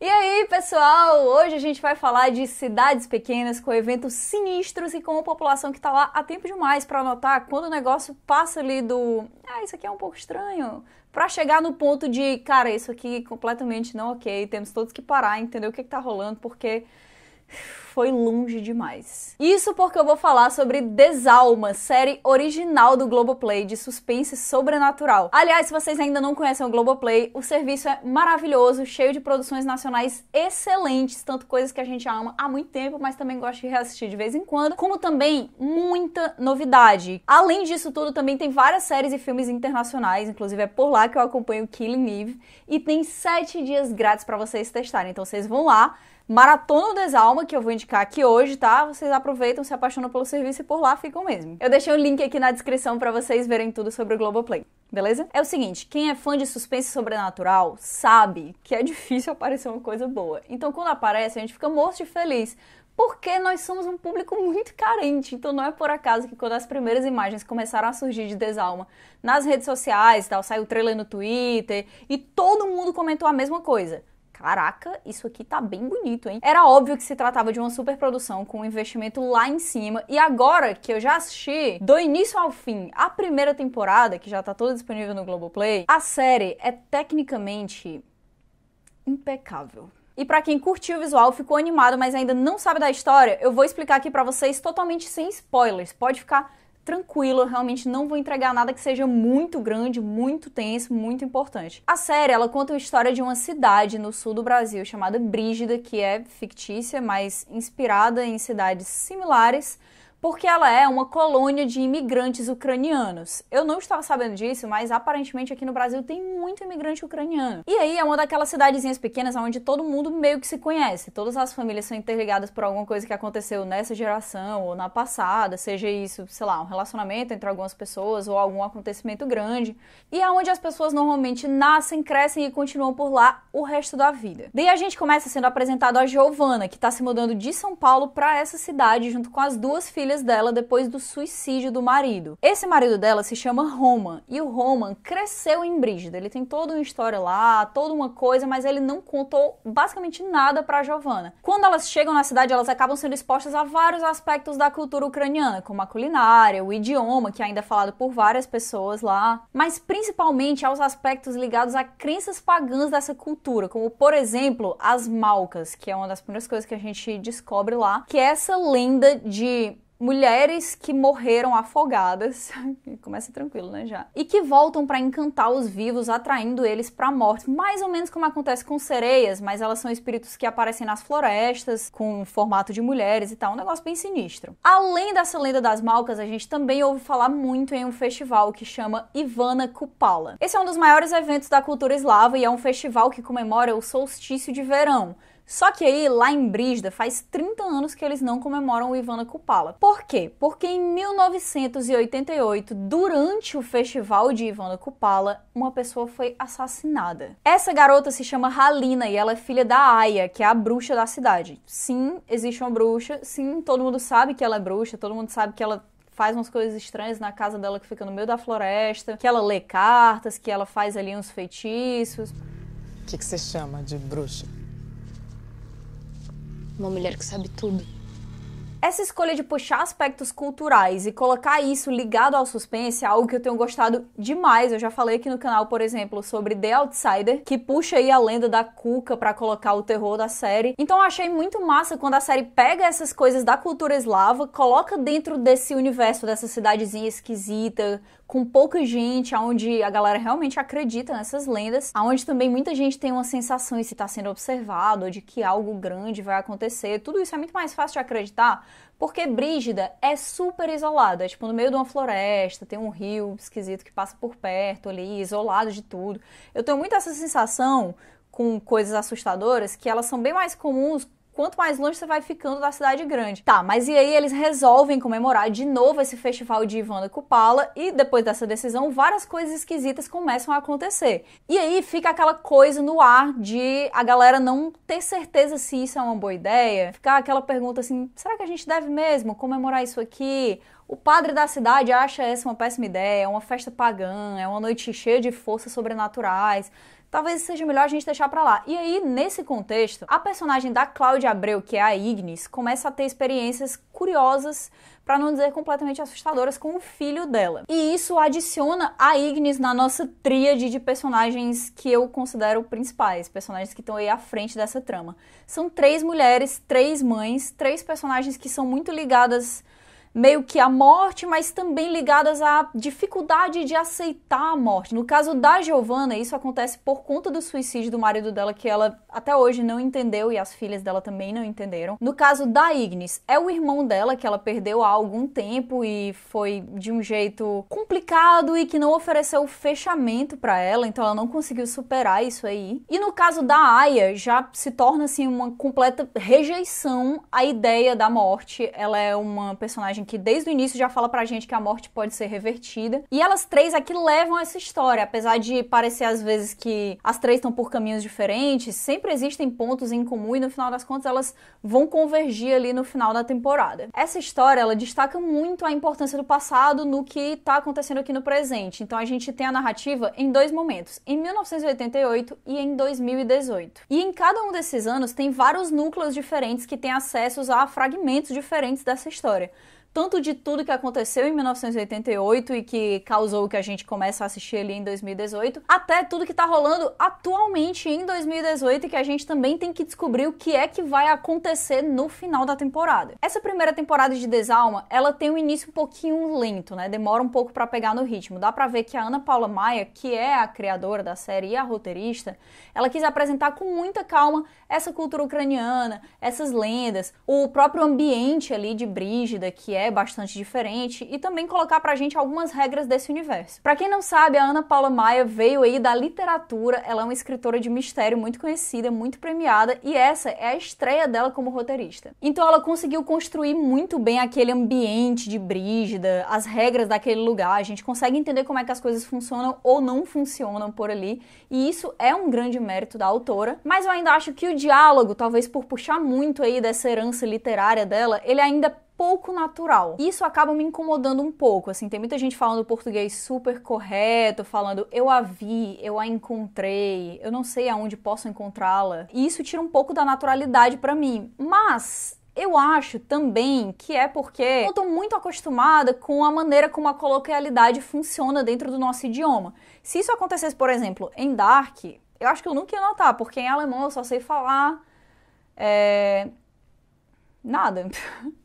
E aí, pessoal, hoje a gente vai falar de cidades pequenas com eventos sinistros e com uma população que tá lá há tempo demais pra notar quando o negócio passa ali do isso aqui é um pouco estranho, pra chegar no ponto de, cara, isso aqui completamente não ok, temos todos que parar e entender o que tá rolando, porque foi longe demais. Isso porque eu vou falar sobre Desalma, série original do Globoplay de suspense sobrenatural. Aliás, se vocês ainda não conhecem o Globoplay, o serviço é maravilhoso, cheio de produções nacionais excelentes, tanto coisas que a gente ama há muito tempo, mas também gosta de reassistir de vez em quando, como também muita novidade. Além disso tudo, também tem várias séries e filmes internacionais, inclusive é por lá que eu acompanho Killing Eve, e tem 7 dias grátis pra vocês testarem, então vocês vão lá, maratona o Desalma, que eu vou indicar aqui hoje, tá? Vocês aproveitam, se apaixonam pelo serviço e por lá ficam mesmo. Eu deixei o link aqui na descrição pra vocês verem tudo sobre o Globoplay, beleza? É o seguinte, quem é fã de suspense sobrenatural sabe que é difícil aparecer uma coisa boa. Então quando aparece, a gente fica morto de feliz, porque nós somos um público muito carente. Então não é por acaso que quando as primeiras imagens começaram a surgir de Desalma nas redes sociais e tal, saiu o trailer no Twitter e todo mundo comentou a mesma coisa. Caraca, isso aqui tá bem bonito, hein? Era óbvio que se tratava de uma superprodução com um investimento lá em cima. E agora que eu já assisti do início ao fim a primeira temporada, que já tá toda disponível no Globoplay, a série é tecnicamente impecável. E pra quem curtiu o visual, ficou animado, mas ainda não sabe da história, eu vou explicar aqui pra vocês totalmente sem spoilers. Pode ficar tranquilo, eu realmente não vou entregar nada que seja muito grande, muito tenso, muito importante. A série, ela conta a história de uma cidade no sul do Brasil chamada Brígida, que é fictícia, mas inspirada em cidades similares, porque ela é uma colônia de imigrantes ucranianos. Eu não estava sabendo disso, mas aparentemente aqui no Brasil tem muito imigrante ucraniano. E aí é uma daquelas cidadezinhas pequenas onde todo mundo meio que se conhece. Todas as famílias são interligadas por alguma coisa que aconteceu nessa geração ou na passada, seja isso, sei lá, um relacionamento entre algumas pessoas ou algum acontecimento grande. E é onde as pessoas normalmente nascem, crescem e continuam por lá o resto da vida. Daí a gente começa sendo apresentado a Giovana, que está se mudando de São Paulo para essa cidade junto com as duas filhas dela depois do suicídio do marido. Esse marido dela se chama Roman, e o Roman cresceu em Brígida. Ele tem toda uma história lá, toda uma coisa, mas ele não contou basicamente nada pra Giovana. Quando elas chegam na cidade, elas acabam sendo expostas a vários aspectos da cultura ucraniana, como a culinária, o idioma, que ainda é falado por várias pessoas lá, mas principalmente aos aspectos ligados a crenças pagãs dessa cultura, como, por exemplo, as malcas, que é uma das primeiras coisas que a gente descobre lá, que é essa lenda de mulheres que morreram afogadas, começa tranquilo, né, já, e que voltam para encantar os vivos, atraindo eles para a morte, mais ou menos como acontece com sereias, mas elas são espíritos que aparecem nas florestas, com formato de mulheres e tal, um negócio bem sinistro. Além dessa lenda das malcas, a gente também ouve falar muito em um festival que chama Ivana Kupala. Esse é um dos maiores eventos da cultura eslava e é um festival que comemora o solstício de verão. Só que aí, lá em Brígida, faz 30 anos que eles não comemoram o Ivana Kupala. Por quê? Porque em 1988, durante o festival de Ivana Kupala, uma pessoa foi assassinada. Essa garota se chama Halina e ela é filha da Aya, que é a bruxa da cidade. Sim, existe uma bruxa, sim, todo mundo sabe que ela é bruxa, todo mundo sabe que ela faz umas coisas estranhas na casa dela que fica no meio da floresta, que ela lê cartas, que ela faz ali uns feitiços. O que você chama de bruxa? Uma mulher que sabe tudo. Essa escolha de puxar aspectos culturais e colocar isso ligado ao suspense é algo que eu tenho gostado demais. Eu já falei aqui no canal, por exemplo, sobre The Outsider, que puxa aí a lenda da Cuca pra colocar o terror da série. Então eu achei muito massa quando a série pega essas coisas da cultura eslava, coloca dentro desse universo, dessa cidadezinha esquisita, com pouca gente, onde a galera realmente acredita nessas lendas, onde também muita gente tem uma sensação de se está sendo observado, ou de que algo grande vai acontecer. Tudo isso é muito mais fácil de acreditar, porque Brígida é super isolada, é tipo no meio de uma floresta, tem um rio esquisito que passa por perto ali, isolado de tudo. Eu tenho muito essa sensação com coisas assustadoras, que elas são bem mais comuns quanto mais longe você vai ficando da cidade grande. Tá, mas e aí eles resolvem comemorar de novo esse festival de Ivana Kupala e depois dessa decisão, várias coisas esquisitas começam a acontecer. E aí fica aquela coisa no ar de a galera não ter certeza se isso é uma boa ideia. Ficar aquela pergunta assim, será que a gente deve mesmo comemorar isso aqui? O padre da cidade acha essa uma péssima ideia, é uma festa pagã, é uma noite cheia de forças sobrenaturais. talvez seja melhor a gente deixar pra lá. E aí, nesse contexto, a personagem da Cláudia Abreu, que é a Ignis, começa a ter experiências curiosas, pra não dizer completamente assustadoras, com o filho dela. E isso adiciona a Ignis na nossa tríade de personagens que eu considero principais, personagens que estão aí à frente dessa trama. São 3 mulheres, 3 mães, 3 personagens que são muito ligadas meio que à morte, mas também ligadas à dificuldade de aceitar a morte. No caso da Giovanna, isso acontece por conta do suicídio do marido dela, que ela até hoje não entendeu e as filhas dela também não entenderam. No caso da Ignis, é o irmão dela que ela perdeu há algum tempo e foi de um jeito complicado e que não ofereceu fechamento pra ela, então ela não conseguiu superar isso aí. E no caso da Aya, já se torna assim uma completa rejeição à ideia da morte. Ela é uma personagem que desde o início já fala pra gente que a morte pode ser revertida. E elas 3 aqui levam essa história, apesar de parecer às vezes que as 3 estão por caminhos diferentes, sempre existem pontos em comum e no final das contas elas vão convergir ali no final da temporada. Essa história, ela destaca muito a importância do passado no que tá acontecendo aqui no presente. Então a gente tem a narrativa em 2 momentos, em 1988 e em 2018. E em cada um desses anos tem vários núcleos diferentes que têm acessos a fragmentos diferentes dessa história. Tanto de tudo que aconteceu em 1988 e que causou o que a gente começa a assistir ali em 2018, até tudo que tá rolando atualmente em 2018 e que a gente também tem que descobrir o que é que vai acontecer no final da temporada. Essa primeira temporada de Desalma, ela tem um início um pouquinho lento, né? Demora um pouco pra pegar no ritmo. Dá pra ver que a Ana Paula Maia, que é a criadora da série e a roteirista, ela quis apresentar com muita calma essa cultura ucraniana, essas lendas, o próprio ambiente ali de Brígida, que é bastante diferente, e também colocar pra gente algumas regras desse universo. Pra quem não sabe, a Ana Paula Maia veio aí da literatura, ela é uma escritora de mistério muito conhecida, muito premiada, e essa é a estreia dela como roteirista. Então ela conseguiu construir muito bem aquele ambiente de Brígida, as regras daquele lugar, a gente consegue entender como é que as coisas funcionam ou não funcionam por ali, e isso é um grande mérito da autora, mas eu ainda acho que o diálogo, talvez por puxar muito aí dessa herança literária dela, ele ainda pouco natural. Isso acaba me incomodando um pouco, assim, tem muita gente falando português super correto, falando eu a vi, eu a encontrei, eu não sei aonde posso encontrá-la. E isso tira um pouco da naturalidade pra mim. Mas eu acho também que é porque eu tô muito acostumada com a maneira como a coloquialidade funciona dentro do nosso idioma. Se isso acontecesse, por exemplo, em Dark, eu acho que eu nunca ia notar, porque em alemão eu só sei falar nada.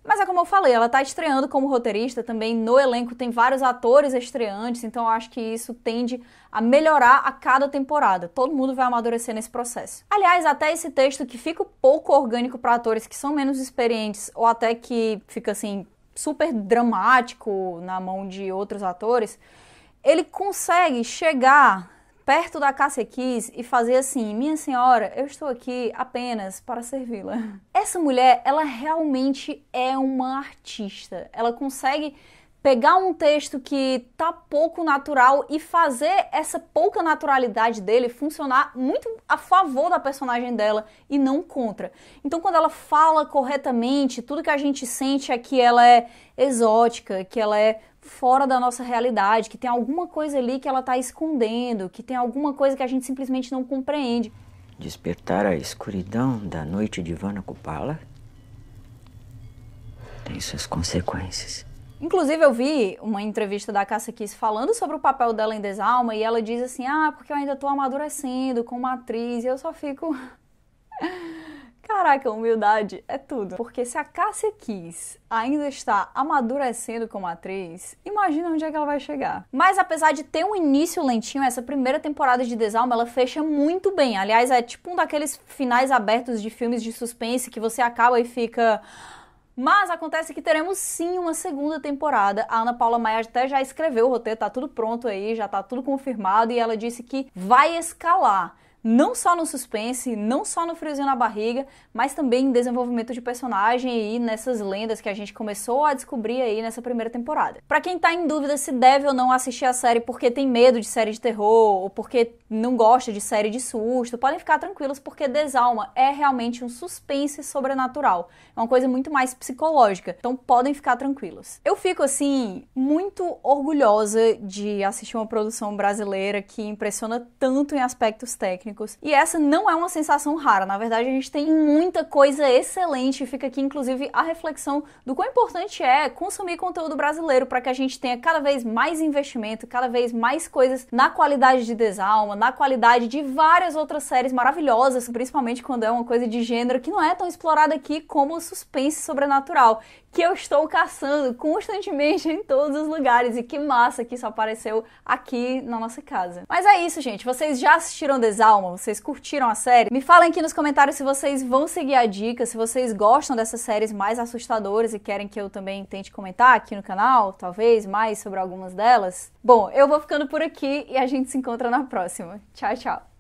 Mas é como eu falei, ela tá estreando como roteirista, também no elenco tem vários atores estreantes, então eu acho que isso tende a melhorar a cada temporada. Todo mundo vai amadurecer nesse processo. Aliás, até esse texto que fica pouco orgânico para atores que são menos experientes, ou até que fica assim, super dramático na mão de outros atores, ele consegue chegar perto da Cássia Kiss e fazer assim: minha senhora, eu estou aqui apenas para servi-la. Essa mulher, ela realmente é uma artista. Ela consegue pegar um texto que tá pouco natural e fazer essa pouca naturalidade dele funcionar muito a favor da personagem dela e não contra. Então quando ela fala corretamente, tudo que a gente sente é que ela é exótica, que ela é fora da nossa realidade, que tem alguma coisa ali que ela tá escondendo, que tem alguma coisa que a gente simplesmente não compreende. Despertar a escuridão da noite de Ivana Kupala tem suas consequências. Inclusive, eu vi uma entrevista da Cássia Kiss falando sobre o papel dela em Desalma e ela diz assim: porque eu ainda tô amadurecendo como atriz, e eu só fico... Caraca, humildade é tudo. Porque se a Cássia Kiss ainda está amadurecendo como atriz, imagina onde é que ela vai chegar. Mas apesar de ter um início lentinho, essa primeira temporada de Desalma, ela fecha muito bem. Aliás, é tipo um daqueles finais abertos de filmes de suspense que você acaba e fica... Mas acontece que teremos sim uma segunda temporada. A Ana Paula Maia até já escreveu o roteiro, tá tudo pronto aí, já tá tudo confirmado, e ela disse que vai escalar. não só no suspense, não só no friozinho na barriga, mas também em desenvolvimento de personagem e nessas lendas que a gente começou a descobrir aí nessa primeira temporada. Pra quem tá em dúvida se deve ou não assistir a série porque tem medo de série de terror ou porque não gosta de série de susto, podem ficar tranquilos porque Desalma é realmente um suspense sobrenatural. É uma coisa muito mais psicológica, então podem ficar tranquilos. Eu fico, assim, muito orgulhosa de assistir uma produção brasileira que impressiona tanto em aspectos técnicos. E essa não é uma sensação rara, na verdade a gente tem muita coisa excelente. Fica aqui, inclusive, a reflexão do quão importante é consumir conteúdo brasileiro para que a gente tenha cada vez mais investimento, cada vez mais coisas na qualidade de Desalma, na qualidade de várias outras séries maravilhosas, principalmente quando é uma coisa de gênero que não é tão explorada aqui como o suspense sobrenatural, que eu estou caçando constantemente em todos os lugares, e que massa que isso apareceu aqui na nossa casa. Mas é isso, gente. Vocês já assistiram Desalma? Vocês curtiram a série? Me falem aqui nos comentários se vocês vão seguir a dica, se vocês gostam dessas séries mais assustadoras e querem que eu também tente comentar aqui no canal, talvez mais sobre algumas delas. Bom, eu vou ficando por aqui e a gente se encontra na próxima. Tchau, tchau!